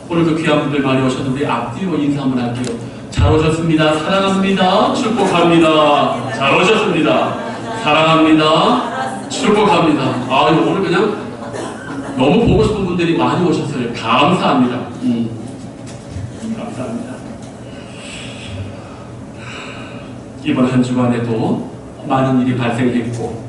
오늘도 귀한 분들 많이 오셔서 우리 앞뒤로 인사 한번 할게요. 잘 오셨습니다. 사랑합니다. 축복합니다. 잘 오셨습니다. 사랑합니다. 축복합니다. 아, 오늘 그냥 너무 보고 싶은 분들이 많이 오셨어요. 감사합니다. 감사합니다. 이번 한 주간에도 많은 일이 발생했고,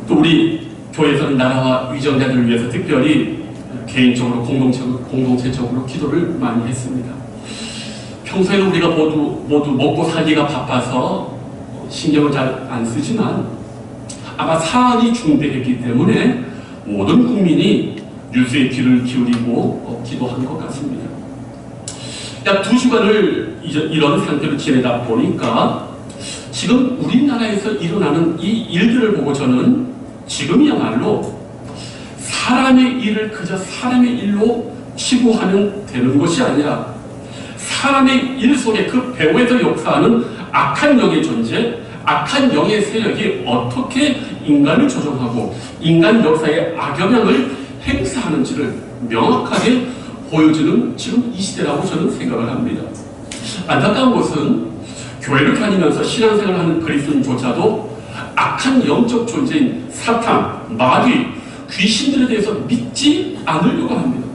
또 우리 교회에서는 나라와 위정자들을 위해서 특별히 개인적으로 공동체적으로 기도를 많이 했습니다. 평소에는 우리가 모두 먹고 살기가 바빠서 신경을 잘 안 쓰지만 아마 사안이 중대했기 때문에 모든 국민이 뉴스에 귀를 기울이고 기도한 것 같습니다. 약 2주간을 이런 상태로 지내다 보니까 지금 우리나라에서 일어나는 이 일들을 보고 저는 지금이야말로 사람의 일을 그저 사람의 일로 치부하면 되는 것이 아니라 사람의 일 속에 그 배후에서 역사하는 악한 영의 존재, 악한 영의 세력이 어떻게 인간을 조종하고 인간 역사에 악영향을 행사하는지를 명확하게 보여주는 지금 이 시대라고 저는 생각을 합니다. 안타까운 것은 교회를 다니면서 신앙생활을 하는 그리스도인조차도 악한 영적 존재인 사탄, 마귀, 귀신들에 대해서 믿지 않으려고 합니다.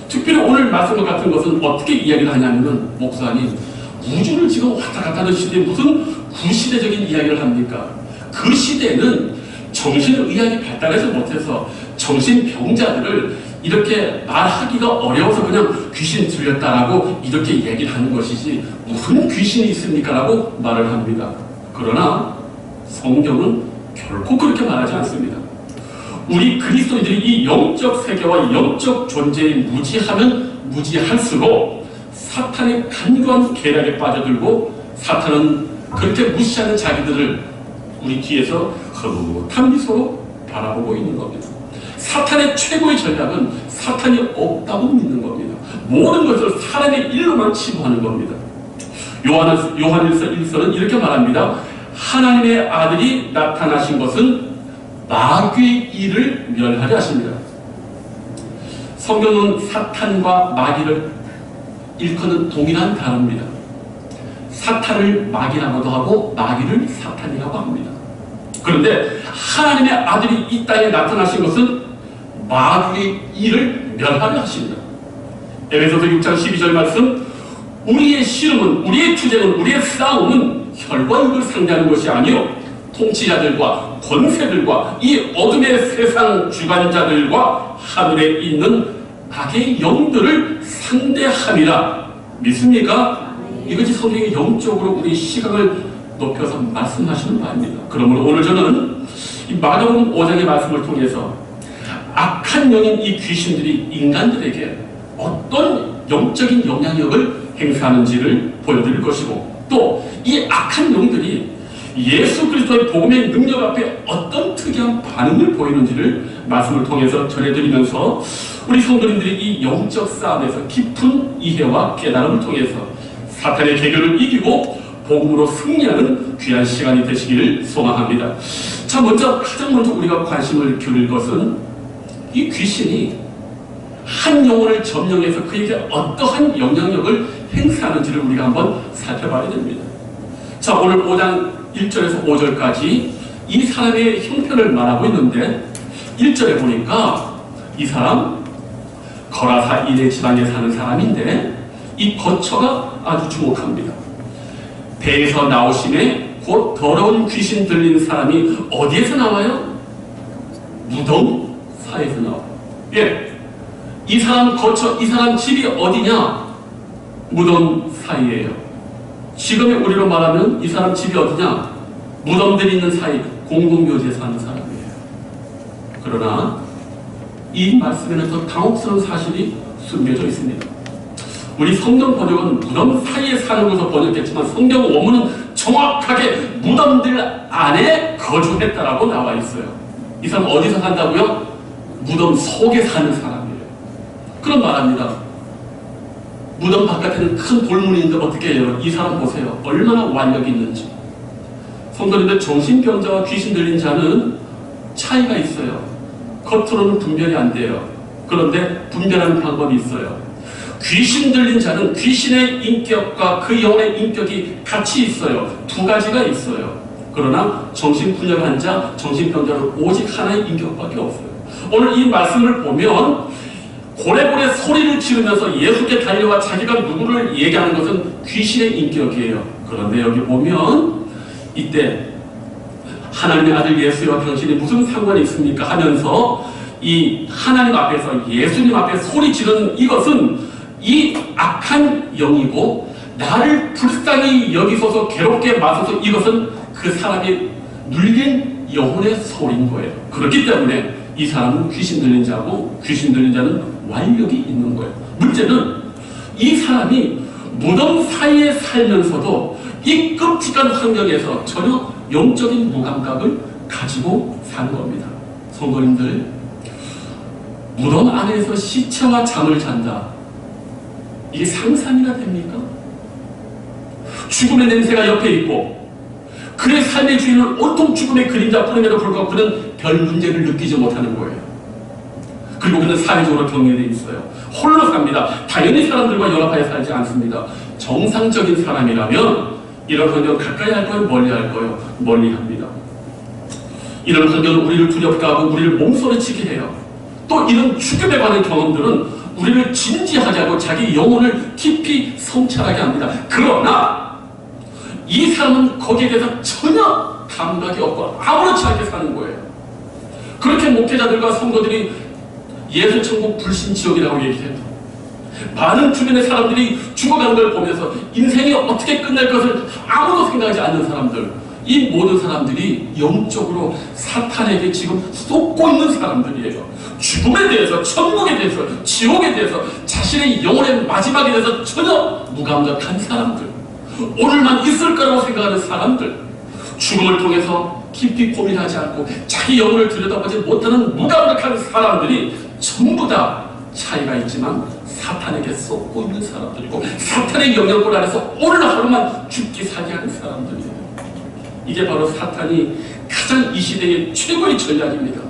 특별히 오늘 말씀과 같은 것은 어떻게 이야기를 하냐면, 목사님, 우주를 지금 왔다 갔다 하는 시대에 무슨 구시대적인 이야기를 합니까? 그 시대는 정신의학이 발달하지 못해서 정신병자들을 이렇게 말하기가 어려워서 그냥 귀신 들렸다라고 이렇게 이야기를 하는 것이지 무슨 귀신이 있습니까? 라고 말을 합니다. 그러나 성경은 결코 그렇게 말하지 않습니다. 우리 그리스도인들이 이 영적 세계와 영적 존재에 무지하면 무지할수록 사탄의 간교한 계략에 빠져들고, 사탄은 그렇게 무시하는 자기들을 우리 뒤에서 흐뭇한 미소로 바라보고 있는 겁니다. 사탄의 최고의 전략은 사탄이 없다고 믿는 겁니다. 모든 것을 사람의 일로만 치부하는 겁니다. 요한일서 1서는 이렇게 말합니다. 하나님의 아들이 나타나신 것은 마귀의 일을 멸하려 하십니다. 성경은 사탄과 마귀를 일컫는 동일한 단어입니다. 사탄을 마귀라고도 하고 마귀를 사탄이라고 합니다. 그런데 하나님의 아들이 이 땅에 나타나신 것은 마귀의 일을 멸하려 하십니다. 에베소서 6장 12절 말씀, 우리의 씨름은, 우리의 투쟁은, 우리의 싸움은 혈과 육을 상대하는 것이 아니요 통치자들과 권세들과 이 어둠의 세상 주관자들과 하늘에 있는 악의 영들을 상대함이라. 믿습니까? 이것이 성경이 영적으로 우리 시각을 높여서 말씀하시는 바입니다. 그러므로 오늘 저는 이 마가복음 5장의 말씀을 통해서 악한 영인 이 귀신들이 인간들에게 어떤 영적인 영향력을 행사하는지를 보여드릴 것이고, 또 이 악한 영들이 예수 그리스도의 복음의 능력 앞에 어떤 특이한 반응을 보이는지를 말씀을 통해서 전해드리면서 우리 성도님들이 이 영적 싸움에서 깊은 이해와 깨달음을 통해서 사탄의 계교를 이기고 복음으로 승리하는 귀한 시간이 되시기를 소망합니다. 자, 가장 먼저 우리가 관심을 기울일 것은 이 귀신이 한 영혼을 점령해서 그에게 어떠한 영향력을 행사하는지를 우리가 한번 살펴봐야 됩니다. 자, 오늘 5장 1절에서 5절까지 이 사람의 형편을 말하고 있는데, 1절에 보니까 이 사람 거라사 이네 지방에 사는 사람인데 이 거처가 아주 주목합니다. 배에서 나오심에 곧 더러운 귀신 들린 사람이 어디에서 나와요? 무덤 사이에서 나와요. 예, 이 사람 거처, 이 사람 집이 어디냐? 무덤 사이에요. 지금의 우리로 말하면 이 사람 집이 어디냐? 무덤들이 있는 사이, 공동묘지에 사는 사람이에요. 그러나 이 말씀에는 더 당혹스러운 사실이 숨겨져 있습니다. 우리 성경 번역은 무덤 사이에 사는 것으로 번역했지만 성경 원문은 정확하게 무덤들 안에 거주했다라고 나와 있어요. 이 사람 어디서 산다고요? 무덤 속에 사는 사람이에요. 그런 말합니다. 무덤 바깥에는 큰 돌문이 있는데 어떻게 해요? 이 사람 보세요. 얼마나 완력이 있는지. 성도님들, 정신병자와 귀신 들린 자는 차이가 있어요. 겉으로는 분별이 안 돼요. 그런데 분별하는 방법이 있어요. 귀신 들린 자는 귀신의 인격과 그 영혼의 인격이 같이 있어요. 두 가지가 있어요. 그러나 정신분열 자, 정신병자는 오직 하나의 인격밖에 없어요. 오늘 이 말씀을 보면 고래고래 소리를 지르면서 예수께 달려와 자기가 누구를 얘기하는 것은 귀신의 인격이에요. 그런데 여기 보면 이때 하나님의 아들 예수와 당신이 무슨 상관이 있습니까? 하면서 이 하나님 앞에서 예수님 앞에 소리 지르는 이것은 이 악한 영이고 나를 불쌍히 여기소서 괴롭게 마소서 이것은 그 사람이 눌린 영혼의 소리인 거예요. 그렇기 때문에 이 사람은 귀신 들린 자고 귀신 들린 자는 완력이 있는 거예요. 문제는 이 사람이 무덤 사이에 살면서도 이 끔찍한 환경에서 전혀 영적인 무감각을 가지고 산 겁니다. 성도님들, 무덤 안에서 시체와 잠을 잔다. 이게 상상이나 됩니까? 죽음의 냄새가 옆에 있고 그의 삶의 주인은 온통 죽음의 그림자뿐임에도 불구하고 그는 별 문제를 느끼지 못하는 거예요. 그리고 그는 사회적으로 격리되어 있어요. 홀로 삽니다. 당연히 사람들과 연합하여 살지 않습니다. 정상적인 사람이라면 이런 환경 가까이 할 거예요? 멀리 할 거예요? 멀리 합니다. 이런 환경은 우리를 두렵게 하고 우리를 몸소리치게 해요. 또 이런 죽음에 관한 경험들은 우리를 진지하게 하고 자기 영혼을 깊이 성찰하게 합니다. 그러나 이 사람은 거기에 대해서 전혀 감각이 없고 아무렇지 않게 사는 거예요. 그렇게 목회자들과 성도들이 예수천국 불신지옥이라고 얘기해요. 많은 주변의 사람들이 죽어가는 걸 보면서 인생이 어떻게 끝날 것을 아무도 생각하지 않는 사람들, 이 모든 사람들이 영적으로 사탄에게 지금 쏟고 있는 사람들이에요. 죽음에 대해서, 천국에 대해서, 지옥에 대해서, 자신의 영혼의 마지막에 대해서 전혀 무감각한 사람들, 오늘만 있을 거라고 생각하는 사람들, 죽음을 통해서 깊이 고민하지 않고 자기 영혼을 들여다보지 못하는 무감각한 사람들이 전부 다 차이가 있지만 사탄에게 쏟고 있는 사람들이고 사탄의 영향권 안에서 오늘 하루만 죽기 살기 하는 사람들이에요. 이게 바로 사탄이 가장 이 시대의 최고의 전략입니다.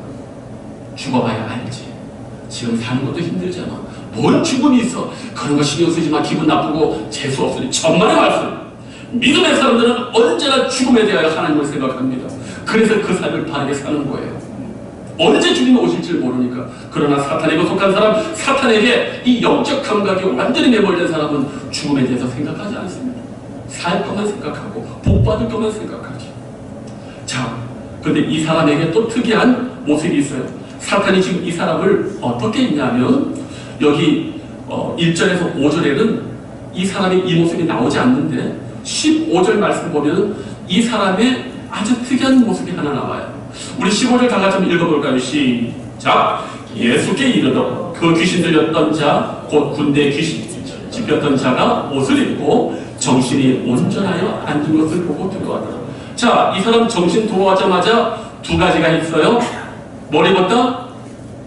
죽어봐야 알지. 지금 사는 것도 힘들잖아. 뭔 죽음이 있어. 그런 거 신경 쓰지 마. 기분 나쁘고 재수 없으니 천만의 말씀. 믿음의 사람들은 언제나 죽음에 대하여 하나님을 생각합니다. 그래서 그 삶을 바르게 사는 거예요. 언제 주님이 오실지 모르니까. 그러나 사탄에게 속한 사람, 사탄에게 이 영적 감각이 완전히 내몰린 사람은 죽음에 대해서 생각하지 않습니다. 살 것만 생각하고 복 받을 것만 생각하지. 자, 근데 이 사람에게 또 특이한 모습이 있어요. 사탄이 지금 이 사람을 어떻게 했냐면 여기 1절에서 5절에는 이 사람의 이 모습이 나오지 않는데 15절 말씀 보면 이 사람의 아주 특이한 모습이 하나 나와요. 우리 15절 다 같이 한번 읽어볼까요? 시작! 예수께 이르러 그 귀신 들렸던 자, 곧 군대 귀신 집혔던 자가 옷을 입고 정신이 온전하여 앉은 것을 보고 두려워하더라. 자, 이 사람 정신 돌아오자마자 두 가지가 있어요. 뭘 입었다?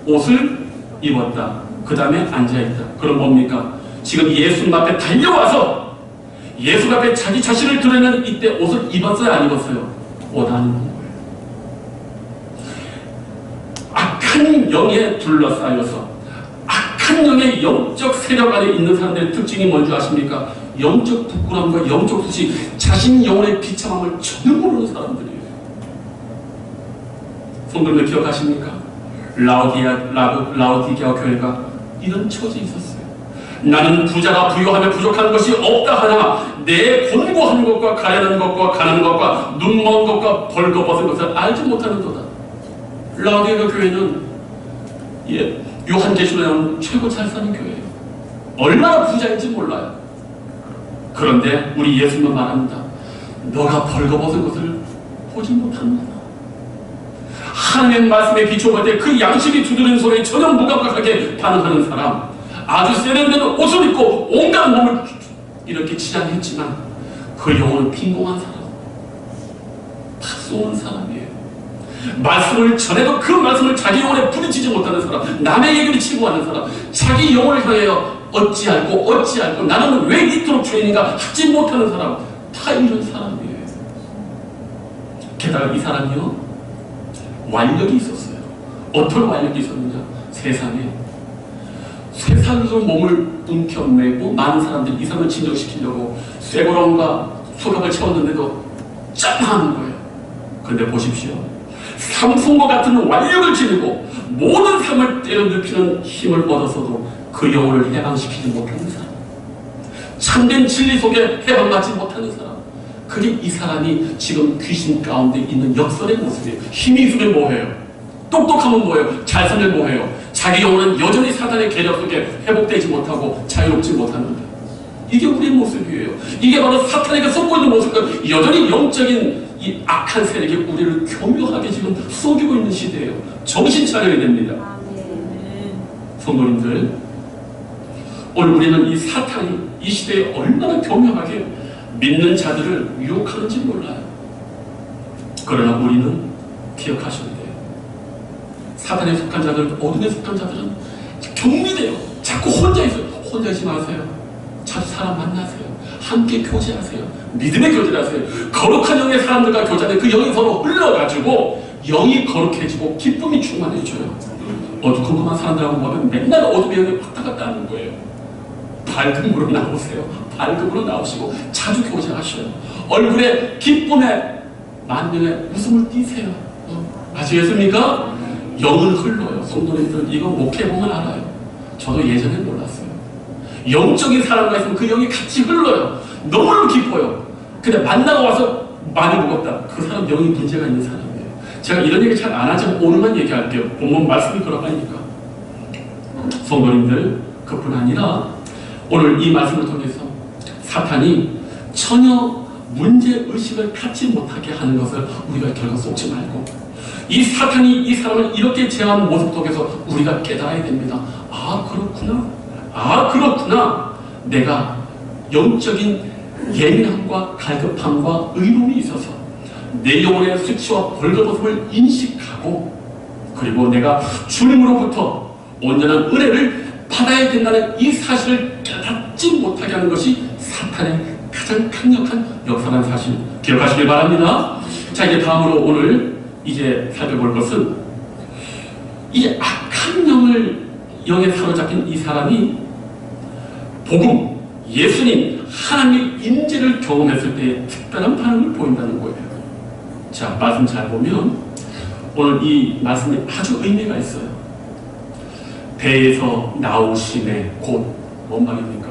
옷을 입었다. 그 다음에 앉아있다. 그럼 뭡니까? 지금 예수님 앞에 달려와서 예수 앞에 자기 자신을 드러내는 이때 옷을 입었어요? 안 입었어요? 옷 안 입은 거예요. 악한 영에 둘러싸여서 악한 영의 영적 세력 안에 있는 사람들의 특징이 뭔지 아십니까? 영적 부끄러움과 영적 수치, 자신 영혼의 비참함을 전혀 모르는 사람들이에요. 성도님들 기억하십니까? 라오디게아 교회가 이런 처지에 있었어요. 나는 부자가 부유하며 부족한 것이 없다 하나 내 곤고한 것과 가련한 것과 가난한 것과 눈먼 것과 벌거벗은 것을 알지 못하는도다. 라오디게아 교회는 요한계시록에 나오는 최고 잘 사는 교회예요. 얼마나 부자인지 몰라요. 그런데 우리 예수님은 말합니다. 너가 벌거벗은 것을 보지 못한다. 하나님의 말씀에 비춰볼 때 그 양심이 두드리는 소리에 전혀 무감각하게 반응하는 사람, 아주 세련된 옷을 입고 온갖 몸을 이렇게 치장했지만 그 영혼은 빈공한 사람, 팍 쏘는 사람이에요. 말씀을 전해도 그 말씀을 자기 영혼에 부딪히지 못하는 사람, 남의 얘기를 치부하는 사람, 자기 영혼을 향하여 어찌 알고 나는 왜 이토록 죄인인가 하지 못하는 사람, 다 이런 사람이에요. 게다가 이 사람이요 완력이 있었어요. 어떤 완력이 있었느냐? 세상에 쇠살로 몸을 움켜매고 많은 사람들이 이 사람을 진정시키려고 쇠고랑과 수갑을 채웠는데도 짠하는 거예요. 그런데 보십시오. 삼손과 같은 완력을 지니고 모든 삶을 때려눕히는 힘을 얻어서도 그 영혼을 해방시키지 못하는 사람, 참된 진리 속에 해방받지 못하는 사람, 그게 이 사람이 지금 귀신 가운데 있는 역설의 모습이에요. 힘이 있으면 뭐해요? 똑똑하면 뭐해요? 잘 살면 뭐해요? 자기 영혼은 여전히 사단의 계략 속에 회복되지 못하고 자유롭지 못하는데, 이게 우리의 모습이에요. 이게 바로 사탄에게 속고 있는 모습과 여전히 영적인 이 악한 세력이 우리를 교묘하게 지금 속이고 있는 시대예요. 정신 차려야 됩니다. 성도님들, 오늘 우리는 이 사탄이 이 시대에 얼마나 교묘하게 믿는 자들을 유혹하는지 몰라요. 그러나 우리는 기억하셔야 돼요. 사탄에 속한 자들, 어둠에 속한 자들은 격리돼요. 자꾸 혼자 있어요. 혼자 있지 마세요. 자주 사람 만나세요. 함께 교제하세요. 믿음의 교제를 하세요. 거룩한 영의 사람들과 교제하는 그 영이 서로 흘러가지고 영이 거룩해지고 기쁨이 충만해져요. 어두컴컴한 사람들하고 보면 맨날 어둠의 영이 왔다 갔다 하는 거예요. 밝음으로 나오세요. 밝음으로 나오시고 자주 교제하셔요. 얼굴에 기쁨에 만명의 웃음을 띠세요. 아시겠습니까? 영은 흘러요. 성도님들, 이거 목회보면 알아요. 저도 예전에 몰랐어요. 영적인 사람과 있으면 그 영이 같이 흘러요. 너무너무 기뻐요. 근데 만나고 와서 많이 먹었다. 그 사람 영이 문제가 있는 사람이에요. 제가 이런 얘기 잘 안 하지만 오늘만 얘기할게요. 본문 말씀이 그러하니까. 성도님들, 그뿐 아니라 오늘 이 말씀을 통해서 사탄이 전혀 문제의식을 갖지 못하게 하는 것을 우리가 결국 속지 말고, 이 사탄이 이 사람을 이렇게 제어하는 모습 속에서 우리가 깨달아야 됩니다. 아, 그렇구나. 아, 그렇구나. 내가 영적인 예민함과 갈급함과 의로움이 있어서 내 영혼의 수치와 벌거벗음을 인식하고, 그리고 내가 주님으로부터 온전한 은혜를 받아야 된다는 이 사실을 깨닫지 못하게 하는 것이 사탄의 가장 강력한 역사라는 사실 기억하시길 바랍니다. 자, 이제 다음으로 오늘 이제 살펴볼 것은, 이 악한 영에 사로잡힌 이 사람이 복음, 예수님, 하나님의 임재를 경험했을 때 특별한 반응을 보인다는 거예요. 자, 말씀 잘 보면 오늘 이 말씀이 아주 의미가 있어요. 배에서 나오심의 곧 뭔 말입니까?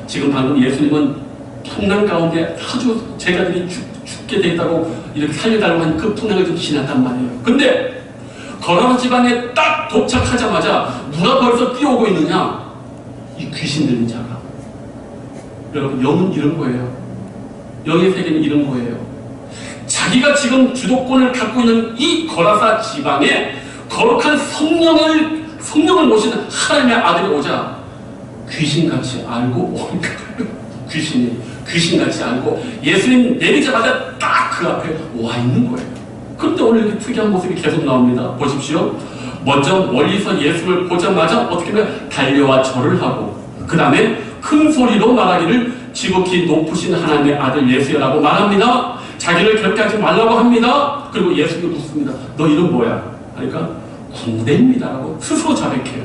지금 방금 예수님은 풍랑 가운데 아주 제자들이 죽게 되겠다고 이렇게 살려달라고 한 그 풍랑을 좀 지났단 말이에요. 근데 거라사 집안에 딱 도착하자마자 누가 벌써 뛰어오고 있느냐? 이 귀신 들린 자가. 여러분, 영은 이런 거예요. 영의 세계는 이런 거예요. 자기가 지금 주도권을 갖고 있는 이 거라사 지방에 거룩한 성령을 모신 하나님의 아들이 오자 귀신같이 알고 오니까 귀신같이 알고 예수님 내리자마자 딱 그 앞에 와 있는 거예요. 그런데 오늘 이렇게 특이한 모습이 계속 나옵니다. 보십시오. 먼저 멀리서 예수를 보자마자 어떻게 하면 달려와 절을 하고, 그 다음에 큰 소리로 말하기를 지극히 높으신 하나님의 아들 예수야라고 말합니다. 자기를 결박하지 말라고 합니다. 그리고 예수님이 묻습니다. 너 이름 뭐야? 그러니까 군대입니다라고 스스로 자백해요.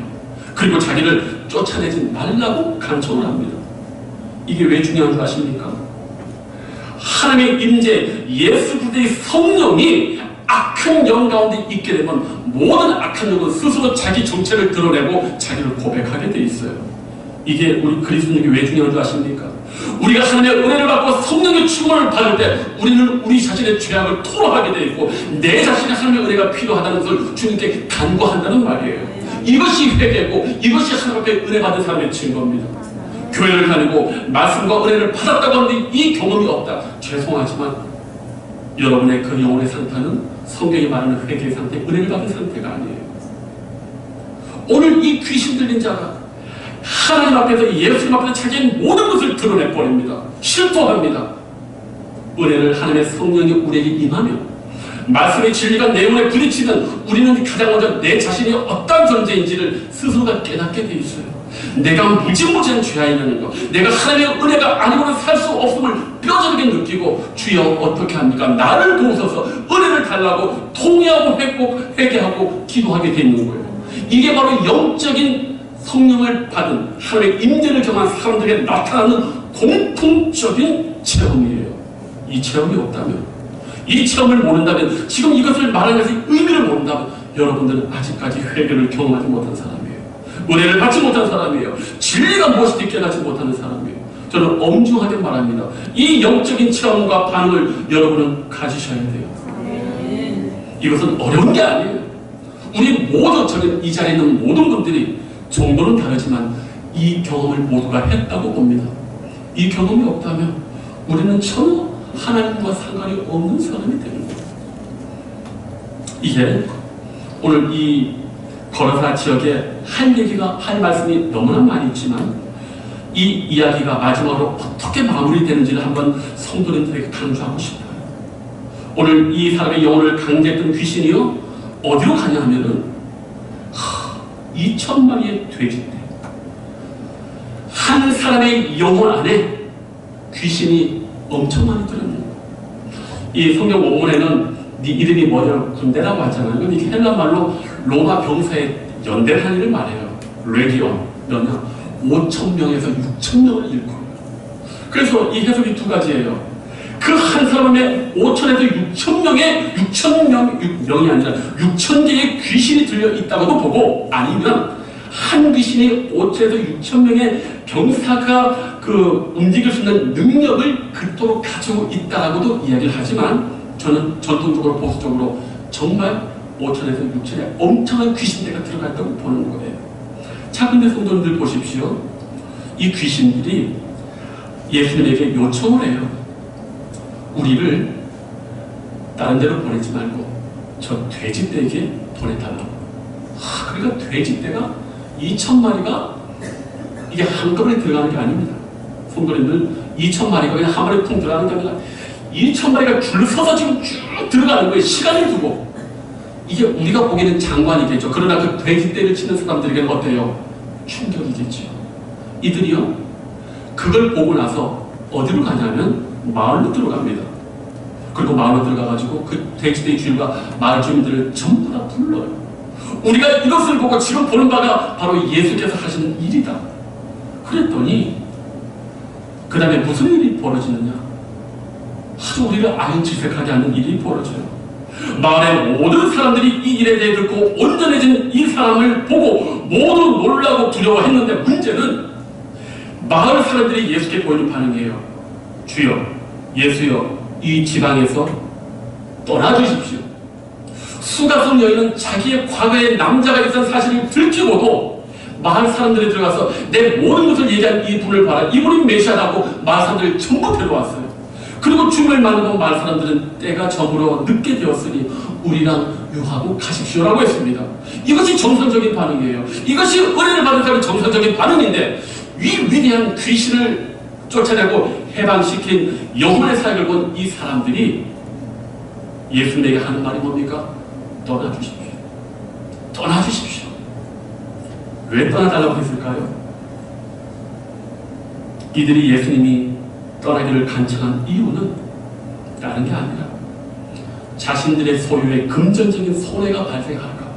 그리고 자기를 쫓아내지 말라고 간청을 합니다. 이게 왜 중요한 줄 아십니까? 하나님의 임재, 예수 그리스도의 성령이 악한 영 가운데 있게 되면 모든 악한 영은 스스로 자기 정체를 드러내고 자기를 고백하게 돼 있어요. 이게 우리 그리스도인에게 왜 중요한 줄 아십니까? 우리가 하나님의 은혜를 받고 성령의 충만을 받을 때 우리는 우리 자신의 죄악을 토로하게 돼 있고, 내 자신의 하나님의 은혜가 필요하다는 것을 주님께 간구한다는 말이에요. 이것이 회개고 이것이 하나님 앞에 은혜 받은 사람의 증거입니다. 교회를 다니고 말씀과 은혜를 받았다고 하는데 이 경험이 없다. 죄송하지만 여러분의 그 영혼의 상태는 성경이 말하는 회개의 상태, 은혜를 받은 상태가 아니에요. 오늘 이 귀신 들린 자가 하나님 앞에서, 예수님 앞에서 자기의 모든 것을 드러내버립니다. 실토합니다. 은혜를 하나님의 성령이 우리에게 임하면, 말씀의 진리가 내 영혼에 부딪히면 우리는 가장 먼저 내 자신이 어떤 존재인지를 스스로가 깨닫게 돼 있어요. 내가 무지무지한 죄인이라는 것, 내가 하나님의 은혜가 아니고는 살 수 없음을 뼈저리게 느끼고, 주여 어떻게 합니까? 나를 도우소서, 은혜를 달라고 통회하고 회개하고 기도하게 돼 있는 거예요. 이게 바로 영적인 성령을 받은 하나님의 임재를 경험한 사람들에게 나타나는 공통적인 체험이에요. 이 체험이 없다면, 이 체험을 모른다면, 지금 이것을 말하는 것의 의미를 모른다면 여러분들은 아직까지 회개를 경험하지 못한 사람이에요. 은혜를 받지 못한 사람이에요. 진리가 무엇인지 깨닫지 못하는 사람이에요. 저는 엄중하게 말합니다. 이 영적인 체험과 반응을 여러분은 가지셔야 돼요. 이것은 어려운 게 아니에요. 우리 모두, 저는 이 자리에 있는 모든 분들이 정도는 다르지만 이 경험을 모두가 했다고 봅니다. 이 경험이 없다면 우리는 전혀 하나님과 상관이 없는 사람이 되는 거예요. 이게 오늘 이 거라사 지역에 할 말씀이 너무나 많이 있지만 이 이야기가 마지막으로 어떻게 마무리되는지를 한번 성도님들에게 강조하고 싶어요. 오늘 이 사람의 영혼을 강제했던 귀신이요, 어디로 가냐 하면은 2,000마리의 돼지떼, 한 사람의 영혼 안에 귀신이 엄청 많이 들어있는 거예요. 이 성경 원문에는 네 이름이 뭐냐고 군대라고 하잖아요. 이게 헬라 말로 로마 병사의 연대한 일을 말해요. 레기온, 몇냐 5,000명에서 6,000명을 일컬어요. 그래서 이 해석이 두 가지예요. 그 한 사람의 5,000에서 6,000명의 6,000명이 아니라 6,000개의 귀신이 들려 있다고도 보고, 아니면 한 귀신이 5,000에서 6,000명의 병사가 움직일 수 있는 능력을 그토록 가지고 있다라고도 이야기를 하지만, 저는 전통적으로 보수적으로 정말 5,000에서 6,000의 엄청난 귀신대가 들어가 있다고 보는 거예요. 자, 근데 성도님들 보십시오. 이 귀신들이 예수님에게 요청을 해요. 우리를 다른 데로 보내지 말고 저 돼지떼에게 보내달라고. 그러니까 돼지떼가 2,000마리가 이게 한꺼번에 들어가는 게 아닙니다. 성도님들, 2,000마리가 그냥 한 번에 쿵 들어가는 게 아니라 2,000마리가 줄 서서 지금 쭉 들어가는 거예요. 시간을 두고. 이게 우리가 보기에는 장관이겠죠. 그러나 그 돼지떼를 치는 사람들에게는 어때요? 충격이겠죠. 이들이요, 그걸 보고 나서 어디로 가냐면 마을로 들어갑니다. 그리고 마을로 들어가가지고 그 돼지떼의 주인과 마을 주민들을 전부 다 불러요. 우리가 이것을 보고 지금 보는 바가 바로 예수께서 하시는 일이다. 그랬더니 그 다음에 무슨 일이 벌어지느냐? 아주 우리가 아연질색하게 하는 일이 벌어져요. 마을의 모든 사람들이 이 일에 대해 듣고 온전해진 이 사람을 보고 모두 놀라고 두려워했는데, 문제는 마을 사람들이 예수께 보이는 반응이에요. 주여, 예수여, 이 지방에서 떠나주십시오. 수가성 여인은 자기의 과거에 남자가 있던 사실을 들키고도 마을 사람들이 들어가서 내 모든 것을 얘기한 이 분을 봐라, 이분이 메시아라고 마을 사람들을 전부 데려왔어요. 그리고 주님을 만나고 마을 사람들은 때가 저물어 늦게 되었으니 우리랑 유하고 가십시오라고 했습니다. 이것이 정상적인 반응이에요. 이것이 은혜를 받은 사람의 정상적인 반응인데, 이 위대한 귀신을 쫓아내고 해방시킨 영혼의 사역을 본 이 사람들이 예수님에게 하는 말이 뭡니까? 떠나주십시오. 떠나주십시오. 왜 떠나달라고 했을까요? 이들이 예수님이 떠나기를 간청한 이유는 다른 게 아니라 자신들의 소유에 금전적인 손해가 발생할까 봐.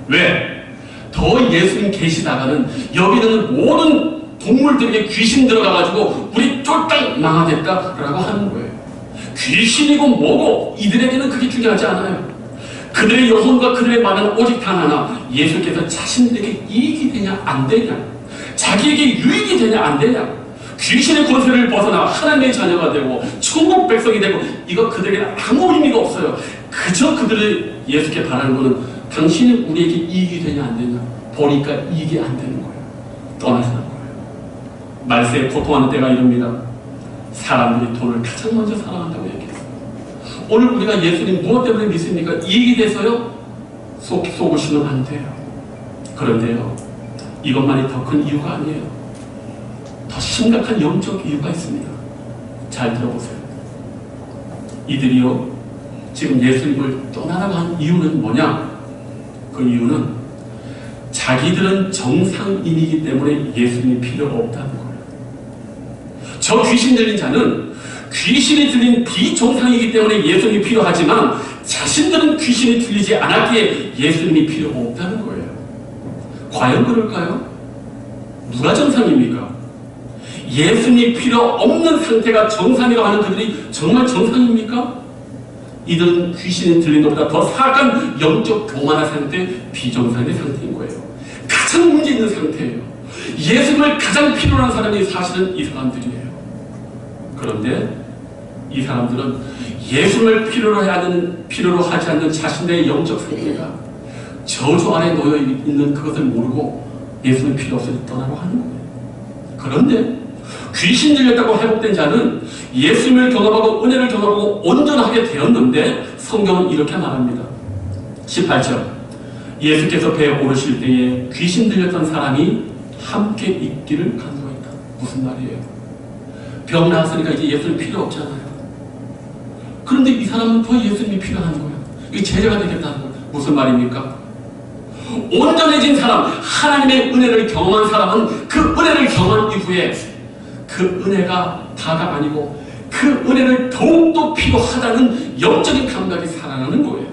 왜? 더 예수님 계시다가는 여기 있는 모든 동물들에게 귀신 들어가가지고 우리 쫄딱 망하겠다라고 하는 거예요. 귀신이고 뭐고 이들에게는 그게 중요하지 않아요. 그들의 영혼과 그들의 마음은 오직 단 하나, 예수께서 자신들에게 이익이 되냐 안 되냐, 자기에게 유익이 되냐 안 되냐, 귀신의 권세를 벗어나 하나님의 자녀가 되고 천국 백성이 되고, 이거 그들에게는 아무 의미가 없어요. 그저 그들을 예수께 바라는 것은 당신이 우리에게 이익이 되냐 안 되냐, 보니까 이익이 안 되는 거예요. 떠나자는 거예요. 말세에 고통하는 때가 이릅니다. 사람들이 돈을 가장 먼저 사랑한다고 얘기했어요. 오늘 우리가 예수님 무엇 때문에 믿습니까? 이익이 돼서요? 속으시면 안 돼요. 그런데요, 이것만이 더 큰 이유가 아니에요. 더 심각한 영적 이유가 있습니다. 잘 들어보세요. 이들이요, 지금 예수님을 떠나라고 한 이유는 뭐냐? 그 이유는 자기들은 정상인이기 때문에 예수님이 필요가 없다는 거예요. 저 귀신 들린 자는 귀신이 들린 비정상이기 때문에 예수님이 필요하지만 자신들은 귀신이 들리지 않았기에 예수님이 필요가 없다는 거예요. 과연 그럴까요? 누가 정상입니까? 예수님이 필요 없는 상태가 정상이라고 하는 그들이 정말 정상입니까? 이들은 귀신이 들린 것보다 더 사악한 영적 교만한 상태, 비정상의 상태인 거예요. 가장 문제 있는 상태예요. 예수님을 가장 필요로 하는 사람이 사실은 이 사람들이에요. 그런데 이 사람들은 예수님을 필요로 하지 않는 자신의 영적 상태가 저주 안에 놓여 있는 그것을 모르고 예수님 필요 없이 떠나려 하는 거예요. 그런데 귀신 들렸다고 회복된 자는 예수님을 경험하고 은혜를 경험하고 온전하게 되었는데 성경은 이렇게 말합니다. 18절 예수께서 배에 오르실 때에 귀신 들렸던 사람이 함께 있기를 간구했다. 무슨 말이에요? 병 나았으니까 이제 예수님 필요 없잖아요. 그런데 이 사람은 더 예수님이 필요한 거예요. 이게 제자가 되겠다는 거예요. 무슨 말입니까? 온전해진 사람, 하나님의 은혜를 경험한 사람은 그 은혜를 경험한 이후에 그 은혜가 다가 아니고 그 은혜를 더욱더 필요하다는 영적인 감각이 살아나는 거예요.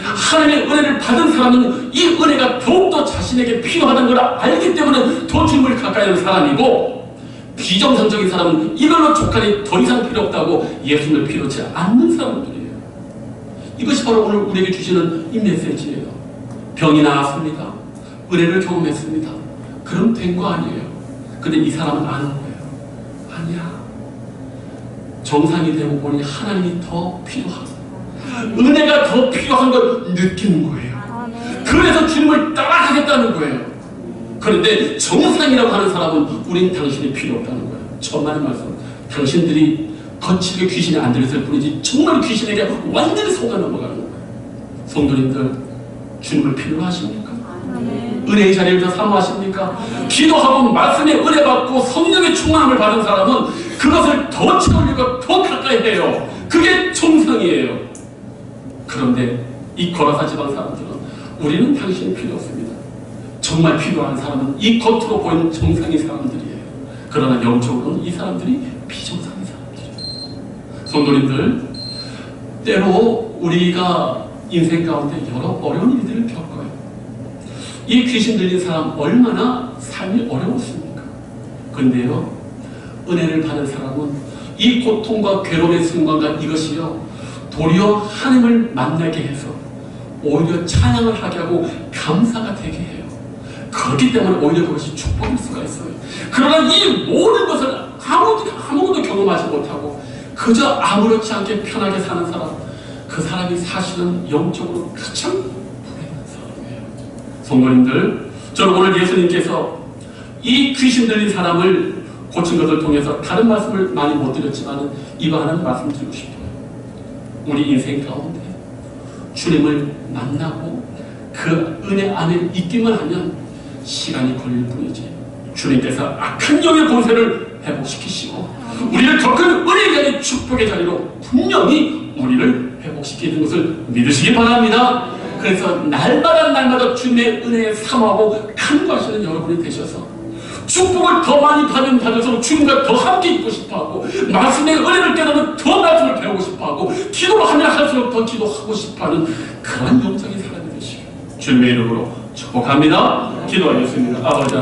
하나님의 은혜를 받은 사람은 이 은혜가 더욱더 자신에게 필요하다는 걸 알기 때문에 더 주님을 가까이 하는 사람이고, 비정상적인 사람은 이걸로 족하니 더 이상 필요 없다고 예수님을 필요치 않는 사람들이에요. 이것이 바로 오늘 우리에게 주시는 이 메시지예요. 병이 나았습니다. 은혜를 경험했습니다. 그럼 된 거 아니에요. 근데 이 사람은 아는 거예요. 아니야. 정상이 되고 보니 하나님이 더 필요하다. 은혜가 더 필요한 걸 느끼는 거예요. 그래서 주님을 따라가겠다는 거예요. 그런데 정상이라고 하는 사람은 우린 당신이 필요 없다는 거예요. 천만의 말씀. 당신들이 거칠게 귀신이 안 들렸을 뿐이지 정말 귀신에게 완전히 속아 넘어가는 거예요. 성도님들, 주님을 필요로 하십니까? 은혜의 자리를 더 사모하십니까? 기도하고 말씀에 은혜 받고 성령의 충만함을 받은 사람은 그것을 더 채우려고 더 가까이 해요. 그게 정상이에요. 그런데 이 거라사 지방 사람들은 우리는 당신이 필요 없습니다. 정말 필요한 사람은 이 겉으로 보이는 정상의 사람들이에요. 그러나 영적으로는 이 사람들이 비정상의 사람들이에요. 성도님들, 때로 우리가 인생 가운데 여러 어려운 일들을 겪어요. 이 귀신 들린 사람 얼마나 삶이 어려웠습니까? 그런데요, 은혜를 받은 사람은 이 고통과 괴로움의 순간과 이것이요 도리어 하나님을 만나게 해서 오히려 찬양을 하게 하고 감사가 되게 해요. 그렇기 때문에 오히려 그것이 축복일 수가 있어요. 그러나 이 모든 것을 아무것도 경험하지 못하고 그저 아무렇지 않게 편하게 사는 사람, 그 사람이 사실은 영적으로 가장 불행한 사람이에요. 성도님들, 저는 오늘 예수님께서 이 귀신 들린 사람을 고친 것을 통해서 다른 말씀을 많이 못 드렸지만 이거 하나는 말씀드리고 싶어요. 우리 인생 가운데 주님을 만나고 그 은혜 안에 있기만 하면 시간이 걸릴 뿐이지 주님께서 악한 영의 권세를 회복시키시고 우리를 더 큰 은혜의 자리, 축복의 자리로 분명히 우리를 회복시키는 것을 믿으시기 바랍니다. 그래서 날마다 주님의 은혜에 사모하고 간구하시는 여러분이 되셔서 축복을 더 많이 받아서 주님과 더 함께 있고 싶어하고 말씀의 은혜를 깨달으면 더 말씀을 배우고 싶어하고 기도를 하면 할수록 더 기도하고 싶어하는 그런 영적인 사람이 되시길 주님의 이름으로 축복합니다. 기도하겠습니다. 아버지